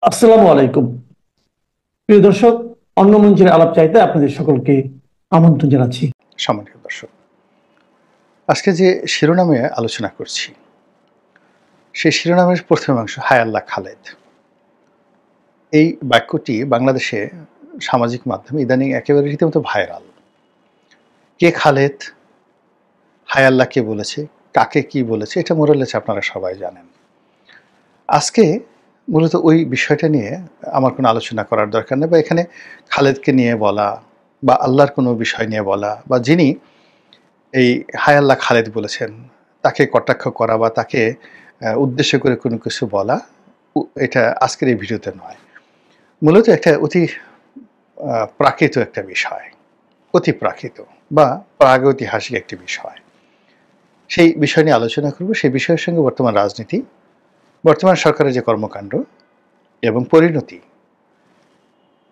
আসসালামু আলাইকুম। প্রিয় দর্শক, অন্য মঞ্চের আলাপ চাইতে আপনাদের সকলকে আমন্ত্রণ জানাচ্ছি। সম্মানিত দর্শক, আজকে যে শিরোনামে আলোচনা করছি সেই শিরোনামের প্রথম অংশ হায় আল্লাহ খালেদ। এই বাক্যটি বাংলাদেশে সামাজিক মাধ্যমে ইদানিং একেবারে রীতিমতো ভাইরাল। কে খালেদ, হায় আল্লাহ কে বলেছে, কাকে কি বলেছে, এটা মোরালেস আপনারা সবাই জানেন। আজকে মূলত ওই বিষয়টা নিয়ে আমার কোনো আলোচনা করার দরকার নেই, বা এখানে খালেদকে নিয়ে বলা বা আল্লাহর কোনো বিষয় নিয়ে বলা, বা যিনি এই হায় আল্লাহ খালেদ বলেছেন তাকে কটাক্ষ করা বা তাকে উদ্দেশ্য করে কোনো কিছু বলা, এটা আজকের এই ভিডিওতে নয়। মূলত একটা অতি প্রাকৃত একটা বিষয়, অতি প্রাকৃত বা প্রাগৈতিহাসিক একটি বিষয়। সেই বিষয় নিয়ে আলোচনা করব। সেই বিষয়ের সঙ্গে বর্তমান রাজনীতি, বর্তমান সরকারের যে কর্মকাণ্ড এবং পরিণতি,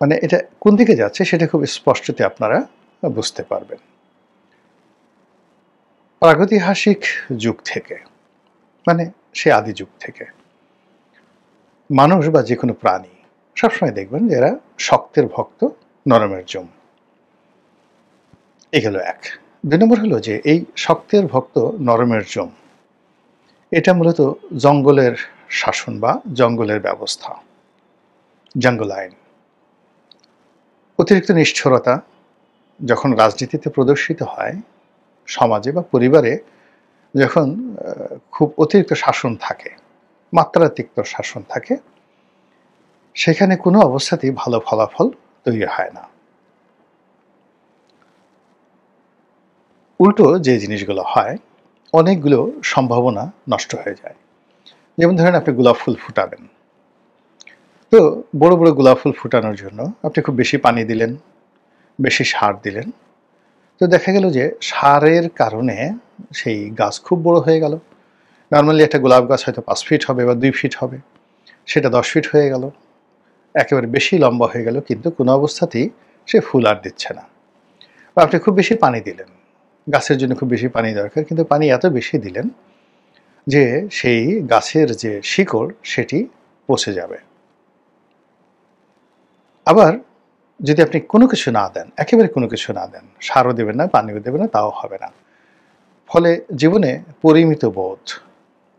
মানে এটা কোন দিকে যাচ্ছে সেটা খুব স্পষ্টতে আপনারা বুঝতে পারবেন। প্রাগৈতিহাসিক যুগ থেকে, মানে সে আদি যুগ থেকে মানুষ বা যে কোনো প্রাণী সবসময় দেখবেন যে এরা শক্তের ভক্ত, নরমের জম। এই গেল এক। দুই নম্বর হলো যে এই শক্তের ভক্ত নরমের জম, এটা মূলত জঙ্গলের শাসন বা জঙ্গলের ব্যবস্থা, জঙ্গল আইন। অতিরিক্ত নিষ্ঠুরতা যখন রাজনীতিতে প্রদর্শিত হয়, সমাজে বা পরিবারে যখন খুব অতিরিক্ত শাসন থাকে, মাত্রাতিরিক্ত শাসন থাকে, সেখানে কোনো অবস্থাতেই ভালো ফলাফল তৈরি হয় না। উল্টো যে জিনিসগুলো হয়, অনেকগুলো সম্ভাবনা নষ্ট হয়ে যায়। যেমন ধরেন আপনি গোলাপ ফুল ফুটাবেন, তো বড় বড় গোলাপ ফুল ফুটানোর জন্য আপনি খুব বেশি পানি দিলেন, বেশি সার দিলেন, তো দেখা গেল যে সারের কারণে সেই গাছ খুব বড় হয়ে গেল। নর্মালি একটা গোলাপ গাছ হয়তো 5 ফিট হবে বা 2 ফিট হবে, সেটা 10 ফিট হয়ে গেল, একেবারে বেশি লম্বা হয়ে গেল, কিন্তু কোনো অবস্থাতেই সে ফুল আর দিচ্ছে না। বা আপনি খুব বেশি পানি দিলেন, গাছের জন্য খুব বেশি পানি দরকার, কিন্তু পানি এত বেশি দিলেন যে সেই গাছের যে শিকড় সেটি পচে যাবে। আবার যদি আপনি কোনো কিছু না দেন, একেবারে কোনো কিছু না দেন, সারও দেবেন না, পানিও দেবেন না, তাও হবে না। ফলে জীবনে পরিমিত বোধ,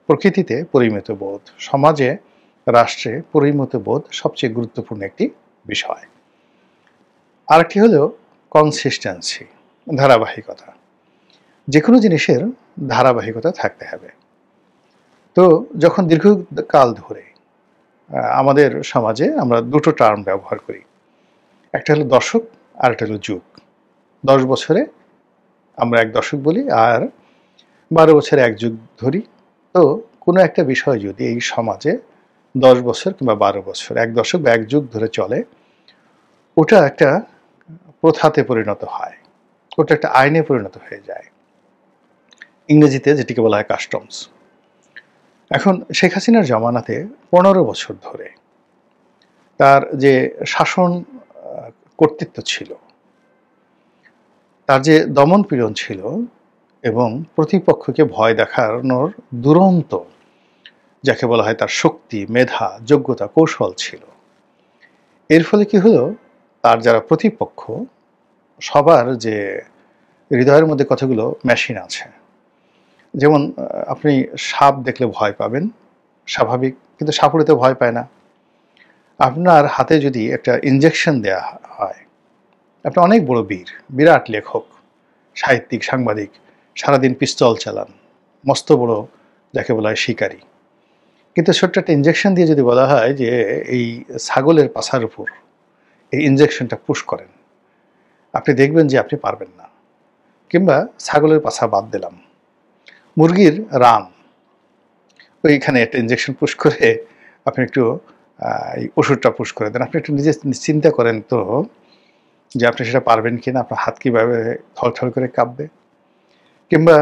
প্রকৃতিতে পরিমিত বোধ, সমাজে রাষ্ট্রে পরিমিত বোধ সবচেয়ে গুরুত্বপূর্ণ একটি বিষয়। আরেকটি হলো কনসিস্টেন্সি, ধারাবাহিকতা। যে কোনো জিনিসের ধারাবাহিকতা থাকতে হবে। তো যখন দীর্ঘকাল ধরে আমাদের সমাজে আমরা দুটো টার্ম ব্যবহার করি, একটা হলো দশক আর একটা হলো যুগ। 10 বছরে আমরা 1 দশক বলি, আর 12 বছরে 1 যুগ ধরি। তো কোনো একটা বিষয় যদি এই সমাজে 10 বছর কিংবা 12 বছর, 1 দশক বা 1 যুগ ধরে চলে, ওটা একটা প্রথাতে পরিণত হয়, ওটা একটা আইনে পরিণত হয়ে যায়, ইংরেজিতে যেটিকে বলা হয় কাস্টমস। এখন শেখ হাসিনার জমানাতে 15 বছর ধরে তার যে শাসন কর্তৃত্ব ছিল, তার যে দমন পীড়ন ছিল এবং প্রতিপক্ষকে ভয় দেখানোর দুরন্ত, যাকে বলা হয় তার শক্তি, মেধা, যোগ্যতা, কৌশল ছিল। এর ফলে কি হলো, তার যারা প্রতিপক্ষ সবার যে হৃদয়ের মধ্যে কতগুলো মেশিন আছে। যেমন আপনি সাপ দেখলে ভয় পাবেন, স্বাভাবিক, কিন্তু সাপুড়েতে ভয় পায় না। আপনার হাতে যদি একটা ইনজেকশন দেয়া হয়, আপনি অনেক বড় বীর, বিরাট লেখক, সাহিত্যিক, সাংবাদিক, সারাদিন পিস্তল চালান, মস্ত বড় যাকে বলা হয় শিকারী, কিন্তু ছোট্ট একটা ইনজেকশন দিয়ে যদি বলা হয় যে এই ছাগলের পাছার উপর এই ইনজেকশনটা পুশ করেন, আপনি দেখবেন যে আপনি পারবেন না। কিংবা ছাগলের পাছা বাদ দিলাম, মুরগির রান, ওইখানে একটা ইনজেকশন পুশ করে আপনি একটু এই ওষুধটা পুশ করে দেন, আপনি একটু নিজে চিন্তা করেন তো যে আপনি সেটা পারবেন কিনা, আপনার হাত কীভাবে থরথর করে কাঁপবে। কিংবা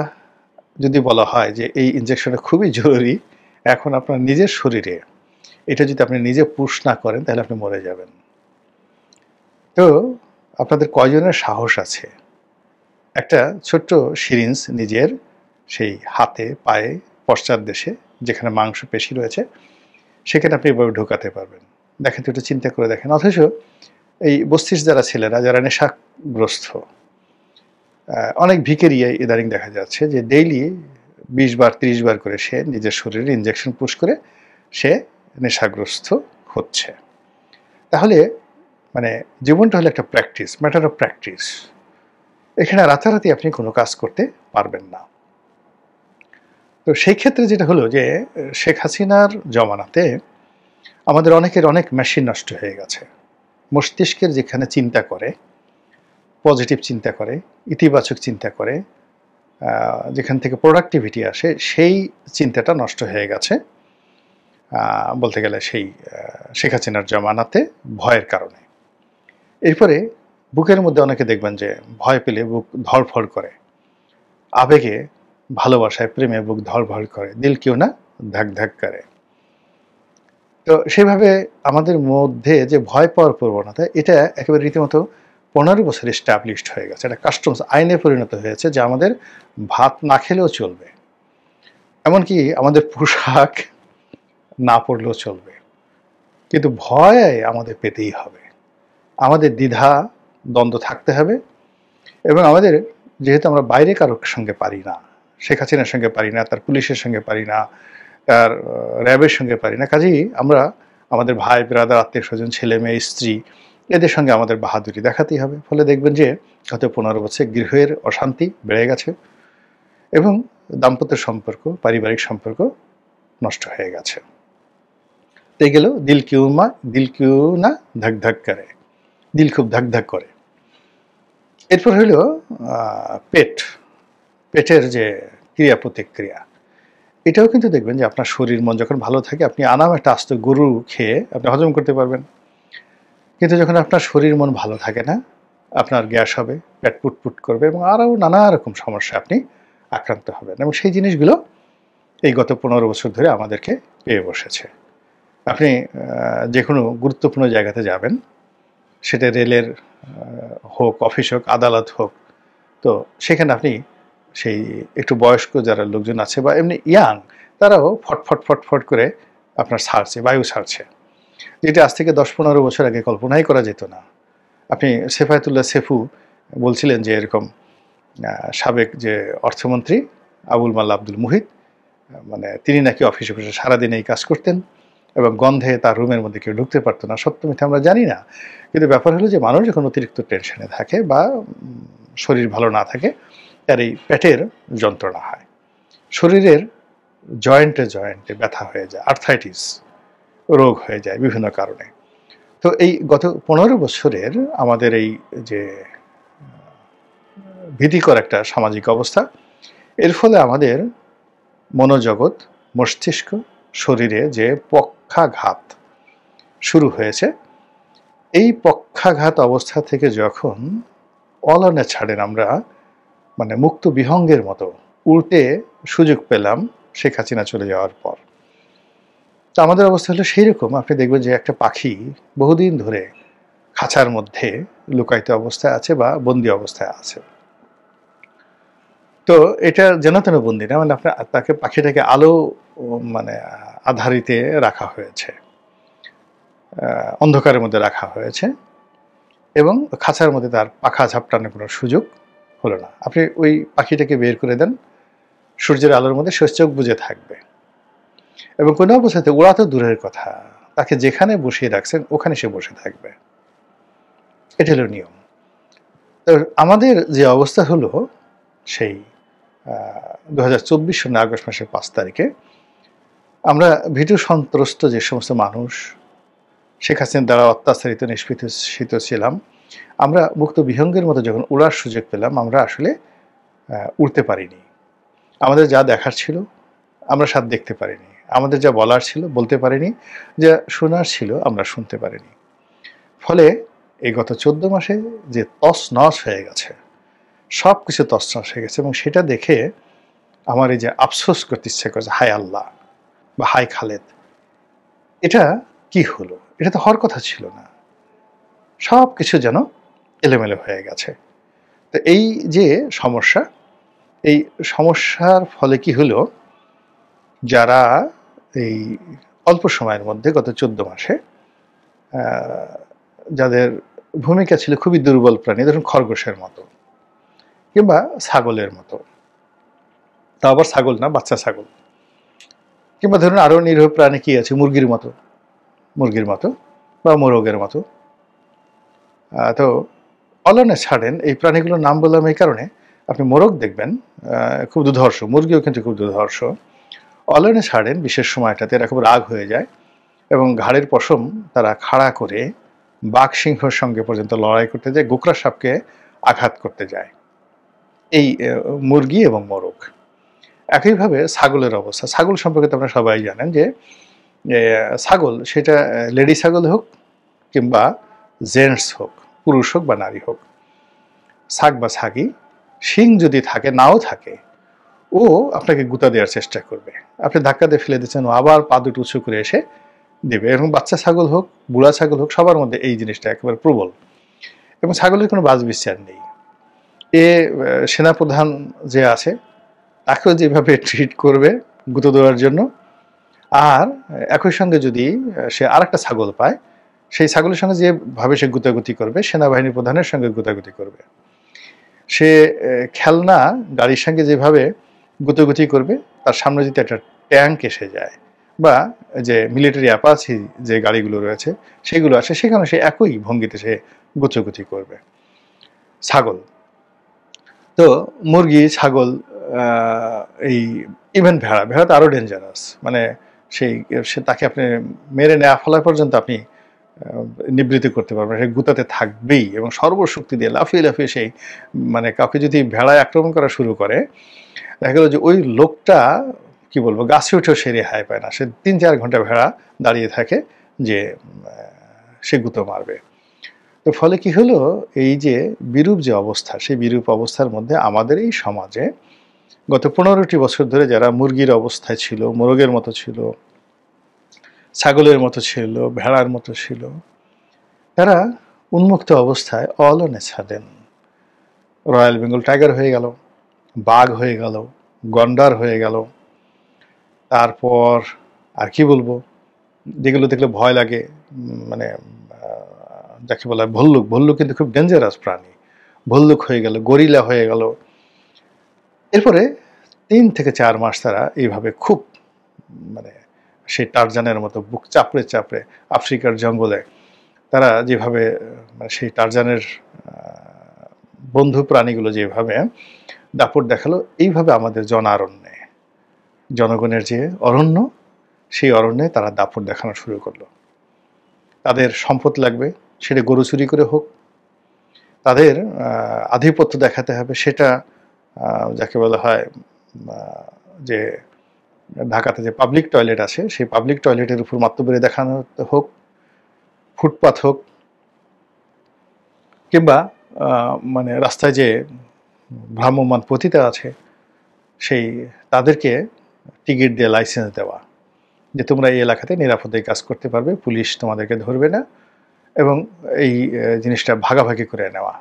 যদি বলা হয় যে এই ইনজেকশনটা খুবই জরুরি, এখন আপনার নিজের শরীরে এটা যদি আপনি নিজে পুশ না করেন তাহলে আপনি মরে যাবেন। তো আপনাদের কয়জনের সাহস আছে একটা ছোট্ট সিরিঞ্জ নিজের সেই হাতে, পায়ে, পশ্চাৎ দেশে যেখানে মাংস পেশি রয়েছে, সেখানে আপনি এভাবে ঢোকাতে পারবেন? দেখেন তো, একটু চিন্তা করে দেখেন। অথচ এই বস্তির যারা ছেলেরা, যারা নেশাগ্রস্ত, অনেক ভিখারিয়া ইদানিং দেখা যাচ্ছে যে ডেইলি 20 বার 30 বার করে সে নিজের শরীরে ইনজেকশন পুশ করে সে নেশাগ্রস্ত হচ্ছে। তাহলে মানে জীবনটা হলো একটা প্র্যাকটিস, ম্যাটার অফ প্র্যাকটিস। এখানে রাতারাতি আপনি কোনো কাজ করতে পারবেন না। তো সেই ক্ষেত্রে যেটা হলো যে শেখ হাসিনার জমানাতে আমাদের অনেকের অনেক মেশিন নষ্ট হয়ে গেছে। মস্তিষ্কের যেখানে চিন্তা করে, পজিটিভ চিন্তা করে, ইতিবাচক চিন্তা করে, যেখান থেকে প্রোডাক্টিভিটি আসে, সেই চিন্তাটা নষ্ট হয়ে গেছে বলতে গেলে সেই শেখ হাসিনার জমানাতে ভয়ের কারণে। এরপরে বুকের মধ্যে অনেকে দেখবেন যে ভয় পেলে বুক ধড়ফড় করে, আবেগে, ভালোবাসায়, প্রেমে বুক ধড়ফড় করে, দিল কেউ না ধাক ধাক করে। তো সেভাবে আমাদের মধ্যে যে ভয় পাওয়ার প্রবণতা, এটা একেবারে রীতিমতো 15 বছর এস্টাবলিশড হয়ে গেছে। এটা কাস্টমস আইনে পরিণত হয়েছে যে আমাদের ভাত না খেলেও চলবে, এমনকি আমাদের পোশাক না পড়লেও চলবে, কিন্তু ভয় আমাদের পেতেই হবে। আমাদের দ্বিধা দ্বন্দ্ব থাকতে হবে। এবং আমাদের, যেহেতু আমরা বাইরে কারোর সঙ্গে পারি না, শেখ হাসিনার সঙ্গে পারি না, তার পুলিশের সঙ্গে পারি না, তার র্যাবের সঙ্গে পারি না, কাজেই আমরা আমাদের ভাই ব্রাদার, আত্মীয় স্বজন, ছেলে মেয়ে, স্ত্রী, এদের সঙ্গে আমাদের বাহাদুরি দেখাতেই হবে। ফলে দেখবেন যে গত 15 বছর গৃহের অশান্তি বেড়ে গেছে এবং দাম্পত্য সম্পর্ক, পারিবারিক সম্পর্ক নষ্ট হয়ে গেছে। তাই গেল দিল কিউ না ধাক ধাক করে, দিল খুব ধাক ধাক করে। এরপর হইল পেটের যে ক্রিয়া প্রতিক্রিয়া, এটাও কিন্তু দেখবেন যে আপনার শরীর মন যখন ভালো থাকে, আপনি আনাম একটা আস্ত গরু খেয়ে আপনি হজম করতে পারবেন। কিন্তু যখন আপনার শরীর মন ভালো থাকে না, আপনার গ্যাস হবে, পেট পুটপুট করবে এবং আরও নানা রকম সমস্যা আপনি আক্রান্ত হবেন। এবং সেই জিনিসগুলো এই গত 15 বছর ধরে আমাদেরকে পেয়ে বসেছে। আপনি যে কোনো গুরুত্বপূর্ণ জায়গাতে যাবেন, সেটা রেলের হোক, অফিস হোক, আদালত হোক, তো সেখানে আপনি সেই একটু বয়স্ক যারা লোকজন আছে বা এমনি ইয়াং, তারাও ফটফট করে আপনার ছাড়ছে, বায়ু ছাড়ছে, যেটা আজ থেকে 10-15 বছর আগে কল্পনাই করা যেত না। আপনি সেফায়েতুল্লাহ সেফু বলছিলেন যে এরকম সাবেক যে অর্থমন্ত্রী আবুল মাল্লা আব্দুল মুহিত, মানে তিনি নাকি অফিসে বসে সারাদিন এই কাজ করতেন এবং গন্ধে তার রুমের মধ্যে কেউ ঢুকতে পারতো না। সত্য মিথ্যা আমরা জানি না, কিন্তু ব্যাপার হলো যে মানুষ যখন অতিরিক্ত টেনশনে থাকে বা শরীর ভালো না থাকে, তার এই পেটের যন্ত্রণা হয়, শরীরের জয়েন্টে ব্যথা হয়ে যায়, আর্থাইটিস রোগ হয়ে যায় বিভিন্ন কারণে। তো এই গত 15 বছরের আমাদের এই যে ভীতিকর একটা সামাজিক অবস্থা, এর ফলে আমাদের মনোজগৎ, মস্তিষ্ক, শরীরে যে পক্ষাঘাত শুরু হয়েছে, এই পক্ষাঘাত অবস্থা থেকে যখন অলনে ছাড়েন আমরা, মানে মুক্ত বিহঙ্গের মতো উল্টে সুযোগ পেলাম শেখ হাসিনা চলে যাওয়ার পর, তো আমাদের অবস্থা হলো সেই রকম। আপনি দেখবেন যে একটা পাখি বহুদিন ধরে খাঁচার মধ্যে লুকায়িত অবস্থায় আছে বা বন্দি অবস্থায় আছে। তো এটা যেন তেন বন্দি না, মানে আপনার তাকে, পাখিটাকে আলো মানে আধারিতে রাখা হয়েছে, অন্ধকারের মধ্যে রাখা হয়েছে এবং খাঁচার মধ্যে তার পাখা ঝাপটানোর কোনো সুযোগ হলো না। আপনি ওই পাখিটাকে বের করে দেন, সূর্যের আলোর মধ্যে সে চোখ বুজে থাকবে এবং কোনো অবস্থাতে ওরা তো দূরের কথা, তাকে যেখানে বসিয়ে রাখছেন ওখানে সে বসে থাকবে। এটা হলো নিয়ম। তো আমাদের যে অবস্থা হলো সেই 2024 সালে আগস্ট মাসের 5 তারিখে, আমরা ভীতু সন্ত্রস্ত যে সমস্ত মানুষ শেখ হাসিনার দ্বারা অত্যাচারিত, নিষ্পেষিত ছিলাম, আমরা মুক্ত বিহঙ্গের মতো যখন উড়ার সুযোগ পেলাম, আমরা আসলে উড়তে পারিনি। আমাদের যা দেখার ছিল আমরা সাথ দেখতে পারিনি, আমাদের যা বলার ছিল বলতে পারিনি, যা শোনার ছিল আমরা শুনতে পারিনি। ফলে এই গত 14 মাসে যে তছনছ হয়ে গেছে, সব কিছু তছনছ হয়ে গেছে এবং সেটা দেখে আমার এই যে আফসোস করতে ইচ্ছে করছে, হায় আল্লাহ বা হায় খালেদ, এটা কি হলো? এটা তো হওয়ার কথা ছিল না। সব কিছু যেন এলোমেলো হয়ে গেছে। তো এই যে সমস্যা, এই সমস্যার ফলে কি হলো, যারা এই অল্প সময়ের মধ্যে গত 14 মাসে যাদের ভূমিকা ছিল খুবই দুর্বল প্রাণী, ধরুন খরগোশের মতো কিংবা ছাগলের মতো, তা আবার ছাগল না, বাচ্চা ছাগল, কিংবা ধরুন আরো নিরীহ প্রাণী কি আছে, মুরগির মতো বা মোরগের মতো। তো অলনে ছাড়েন এই প্রাণীগুলোর নাম বললাম এই কারণে, আপনি মোরগ দেখবেন খুব দুর্ধর্ষ, মুরগিও কিন্তু খুব দুর্ধর্ষ। অলনে ছাড়েন বিশেষ সময়টাতে এরা খুব রাগ হয়ে যায় এবং ঘাড়ের পশম তারা খাড়া করে বাঘ সিংহের সঙ্গে পর্যন্ত লড়াই করতে যায়, গোকরা সাপকে আঘাত করতে যায়, এই মুরগি এবং মোরগ। একইভাবে ছাগলের অবস্থা, ছাগল সম্পর্কে তো আপনারা সবাই জানেন যে ছাগল সেটা লেডি ছাগল হোক কিংবা জেন্টস হোক, পুরুষ হোক বা নারী হোক, ছাগ বা ছাগি, শিং যদি থাকে নাও থাকে, ও আপনাকে গুঁতা দেওয়ার চেষ্টা করবে। আপনি ধাক্কা দিয়ে ফেলে দিচ্ছেন, ও আবার পা দুটো উঁচু করে এসে দেবে। এবং বাচ্চা ছাগল হোক, বুড়া ছাগল হোক, সবার মধ্যে এই জিনিসটা একেবারে প্রবল। এবং ছাগলের কোনো বাছবিচার নেই। সেনাপ্রধান যে আছে তাকেও যেভাবে ট্রিট করবে গুঁতো দেওয়ার জন্য, আর একই সঙ্গে যদি সে আরেকটা ছাগল পায়, সেই ছাগলের সঙ্গে যেভাবে সে গুতাগুতি করবে, সেনাবাহিনী প্রধানের সঙ্গে গুতাগুতি করবে। সে খেলনা গাড়ির সঙ্গে যেভাবে গুতাগুতি করবে, তার সামনে যদি একটা ট্যাঙ্ক এসে যায় বা যে মিলিটারি অ্যাপাচি যে গাড়িগুলো রয়েছে সেগুলো আসে, সেখানে সে একই ভঙ্গিতে সে গুতাগুতি করবে। ছাগল তো, মুরগি, ছাগল, এই ইভেন ভেড়া তো আরো ডেঞ্জারাস। মানে সে তাকে আপনি মেরে নেওয়া ফেলা পর্যন্ত আপনি নিবৃত্তি করতে পারবেন, সে গুতাতে থাকবেই এবং সর্বশক্তি দিয়ে লাফিয়ে লাফিয়ে সেই, মানে কাউকে যদি ভেড়ায় আক্রমণ করা শুরু করে, দেখা গেল যে ওই লোকটা কি বলবো গাছে উঠেও সে রেহাই পায় না, সে 3-4 ঘন্টা ভেড়া দাঁড়িয়ে থাকে যে সে গুঁতো মারবে। তো ফলে কি হলো, এই যে বিরূপ যে অবস্থা, সেই বিরূপ অবস্থার মধ্যে আমাদের এই সমাজে গত 15টি বছর ধরে যারা মুরগির অবস্থায় ছিল, মোরগের মতো ছিল, ছাগলের মতো ছিল, ভেড়ার মতো ছিল, তারা উন্মুক্ত অবস্থায় অলনে ছাড়েন। রয়্যাল বেঙ্গল টাইগার হয়ে গেল, বাঘ হয়ে গেল, গন্ডার হয়ে গেল, তারপর আর কি বলবো, যেগুলো দেখলে ভয় লাগে, মানে যাকে বলা হয় ভল্লুক কিন্তু খুব ডেঞ্জারাস প্রাণী, ভল্লুক হয়ে গেল, গরিলা হয়ে গেল। এরপরে 3 থেকে 4 মাস তারা এইভাবে খুব, মানে সেই টারজানের মতো বুক চাপড়ে চাপড়ে আফ্রিকার জঙ্গলে তারা যেভাবে, মানে সেই টারজানের বন্ধু প্রাণীগুলো যেভাবে দাপট দেখালো, এইভাবে আমাদের জনারণ্যে, জনগণের যে অরণ্য, সেই অরণ্যে তারা দাপট দেখানো শুরু করলো। তাদের সম্পদ লাগবে, সেটা গরু চুরি করে হোক, তাদের আধিপত্য দেখাতে হবে, সেটা যাকে বলা হয় যে ঢাকাতে যে পাবলিক টয়লেট আছে, সেই পাবলিক টয়লেটের উপর মাতব্বরি দেখানো হোক, ফুটপাথ হোক, কিংবা মানে রাস্তায় যে ভ্রাম্যমান পতিতা আছে সেই তাদেরকে টিকিট দিয়ে লাইসেন্স দেওয়া, যে তোমরা এই এলাকাতে নিরাপদে কাজ করতে পারবে, পুলিশ তোমাদেরকে ধরবে না, এবং এই জিনিসটা ভাগাভাগি করে নেওয়া,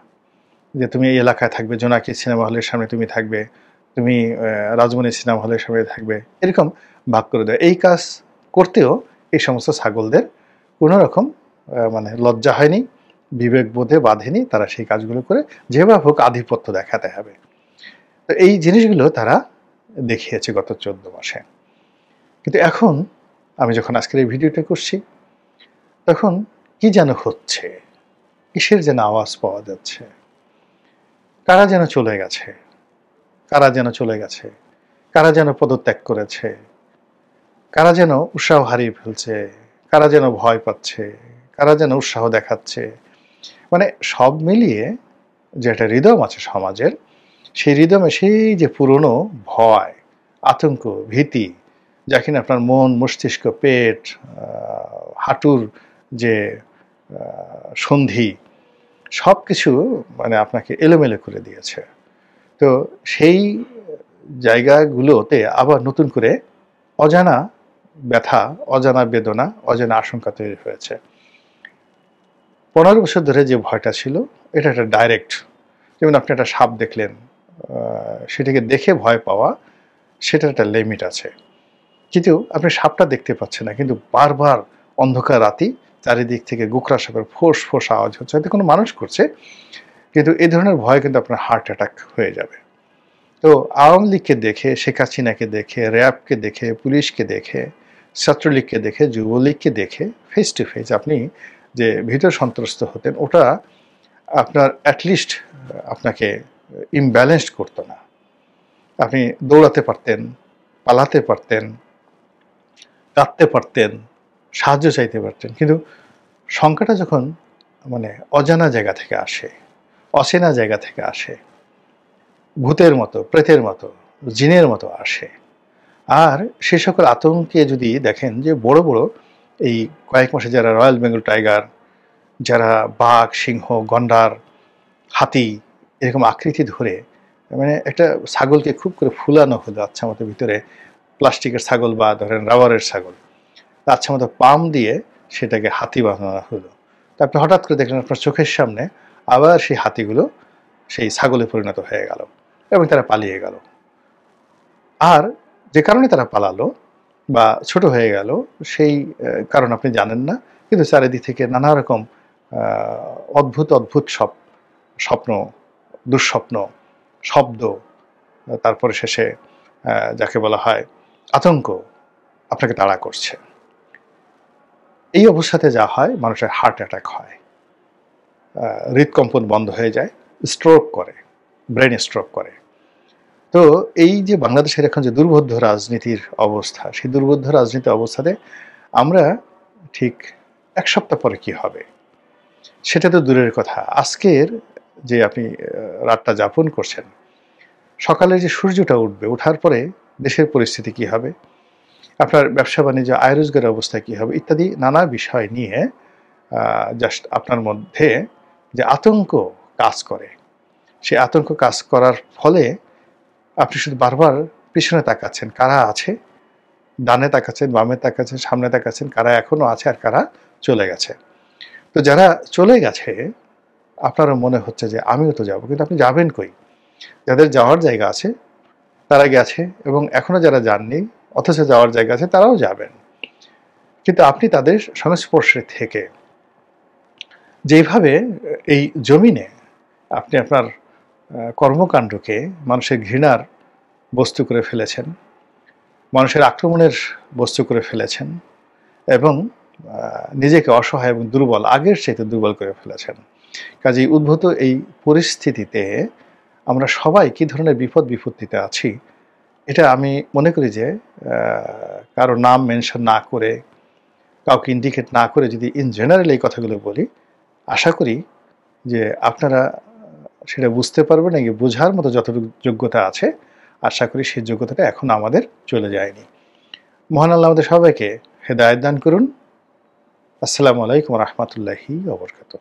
যে তুমি এই এলাকায় থাকবে, জোনাকি সিনেমা হলের সামনে তুমি থাকবে, তুমি রাজমণি সিনেমা হলের সামনে থাকবে, এরকম ভাগ করে দেয়। এই কাজ করতেও এই সমস্ত ছাগলদের কোনো রকম মানে লজ্জা হয়নি, বিবেক বোধে বাঁধেনি, তারা সেই কাজগুলো করে যেভাবে হোক আধিপত্য দেখাতে হবে। তো এই জিনিসগুলো তারা দেখিয়েছে গত 14 মাসে। কিন্তু এখন আমি যখন আজকের এই ভিডিওটা করছি, তখন কি যেন হচ্ছে, কিসের যেন আওয়াজ পাওয়া যাচ্ছে, কারা যেন চলে গেছে, কারা যেন চলে গেছে, কারা যেন পদত্যাগ করেছে, কারা যেন উৎসাহ হারিয়ে ফেলছে, কারা যেন ভয় পাচ্ছে, কারা যেন উৎসাহ দেখাচ্ছে। মানে সব মিলিয়ে যে একটা রিদম আছে সমাজের, সেই রিদমে সেই যে পুরনো ভয়, আতঙ্ক, ভীতি, যা কিনা আপনার মন, মস্তিষ্ক, পেট, হাঁটুর যে সন্ধি, সব কিছু মানে আপনাকে এলোমেলো করে দিয়েছে। তো সেই জায়গাগুলোতে আবার নতুন করে অজানা ব্যথা, অজানা বেদনা, অজানা আশঙ্কা তৈরি হয়েছে। 15 বছর ধরে যে ভয়টা ছিল, এটা একটা ডাইরেক্ট, যেমন আপনি একটা সাপ দেখলেন, সেটাকে দেখে ভয় পাওয়া, সেটার একটা লিমিট আছে। কিন্তু আপনি সাপটা দেখতে পাচ্ছেন না, কিন্তু বারবার অন্ধকার রাতি চারিদিক থেকে গোখরা সাপের ফোঁস ফোঁস আওয়াজ হচ্ছে, হয়তো কোনো মানুষ করছে, কিন্তু এই ধরনের ভয় কিন্তু আপনার হার্ট অ্যাটাক হয়ে যাবে। তো আওয়ামী লীগকে দেখে, শেখ হাসিনাকে দেখে, র্যাবকে দেখে, পুলিশকে দেখে, ছাত্রলীগকে দেখে, যুবলীগকে দেখে ফেস টু ফেস আপনি যে ভীত সন্ত্রস্ত হতেন, ওটা আপনার অ্যাটলিস্ট আপনাকে ইমব্যালেন্সড করতো না। আপনি দৌড়াতে পারতেন, পালাতে পারতেন, কাঁদতে পারতেন, সাহায্য চাইতে পারতেন। কিন্তু শঙ্কাটা যখন মানে অজানা জায়গা থেকে আসে, অচেনা জায়গা থেকে আসে, ভূতের মতো, প্রেতের মতো, জিনের মতো আসে, আর সে সকল আতঙ্কে যদি দেখেন যে বড় বড় এই কয়েক মাসে যারা রয়্যাল বেঙ্গল টাইগার, যারা বাঘ, সিংহ, গন্ডার, হাতি এরকম আকৃতি ধরে, মানে একটা ছাগলকে খুব করে ফুলানো হলো আচ্ছা মতো, ভিতরে প্লাস্টিকের ছাগল বা ধরেন রাবারের ছাগল, আচ্ছা মতো পাম দিয়ে সেটাকে হাতি বানানো হলো। তারপরে হঠাৎ করে দেখলেন আপনার চোখের সামনে আবার সেই হাতিগুলো সেই ছাগলে পরিণত হয়ে গেল এবং তারা পালিয়ে গেল। আর যে কারণে তারা পালালো বা ছোট হয়ে গেল সেই কারণ আপনি জানেন না, কিন্তু চারিদিক থেকে নানা রকম অদ্ভুত অদ্ভুত সব স্বপ্ন, দুঃস্বপ্ন, শব্দ, তারপরে শেষে যাকে বলা হয় আতঙ্ক আপনাকে তাড়া করছে। এই অবস্থাতে যা হয়, মানুষের হার্ট অ্যাটাক হয়, হৃদকম্পন বন্ধ হয়ে যায়, স্ট্রোক করে, ব্রেন স্ট্রোক করে। তো এই যে বাংলাদেশের এখন যে দুর্বোধ্য রাজনীতির অবস্থা, সেই দুর্বোধ্য রাজনীতির অবস্থাতে আমরা ঠিক এক সপ্তাহ পরে কি হবে সেটা তো দূরের কথা। আজকের যে আপনি রাতটা যাপন করছেন, সকালে যে সূর্যটা উঠবে, ওঠার পরে দেশের পরিস্থিতি কি হবে, আপনার ব্যবসা বাণিজ্য, আয় রোজগারের অবস্থা কি হবে, ইত্যাদি নানা বিষয় নিয়ে জাস্ট আপনার মধ্যে যে আতঙ্ক কাজ করে, সেই আতঙ্ক কাজ করার ফলে আপনি শুধু বারবার পিছনে তাকাচ্ছেন, কারা আছে, ডানে তাকাচ্ছেন, বামে তাকাচ্ছেন, সামনে তাকাচ্ছেন, কারা এখনো আছে আর কারা চলে গেছে। তো যারা চলে গেছে আপনারও মনে হচ্ছে যে আমিও তো যাব, কিন্তু আপনি যাবেন কই? যাদের যাওয়ার জায়গা আছে তারা গেছে, এবং এখনো যারা যাননি অথচ যাওয়ার জায়গা আছে তারাও যাবেন। কিন্তু আপনি তাদের সংস্পর্শে থেকে যেভাবে এই জমিনে আপনি আপনার কর্মকাণ্ডকে মানুষের ঘৃণার বস্তু করে ফেলেছেন, মানুষের আক্রমণের বস্তু করে ফেলেছেন, এবং নিজেকে অসহায় এবং দুর্বল, আগের চাইতে দুর্বল করে ফেলেছেন। কাজেই উদ্ভূত এই পরিস্থিতিতে আমরা সবাই কী ধরনের বিপদ বিপত্তিতে আছি, এটা আমি মনে করি যে কারো নাম মেনশন না করে, কাউকে ইন্ডিকেট না করে যদি ইন জেনারেল এই কথাগুলো বলি, আশা করি যে আপনারা সেটা বুঝতে পারবেন, এই বোঝার মতো যতটুকু যোগ্যতা আছে, আশা করি সেই যোগ্যতাটা এখন আমাদের চলে যায়নি। মহান আল্লাহ আমাদের সবাইকে হেদায়েত দান করুন। আসসালামু আলাইকুম ওয়া রাহমাতুল্লাহি ওয়া বারাকাতুহু।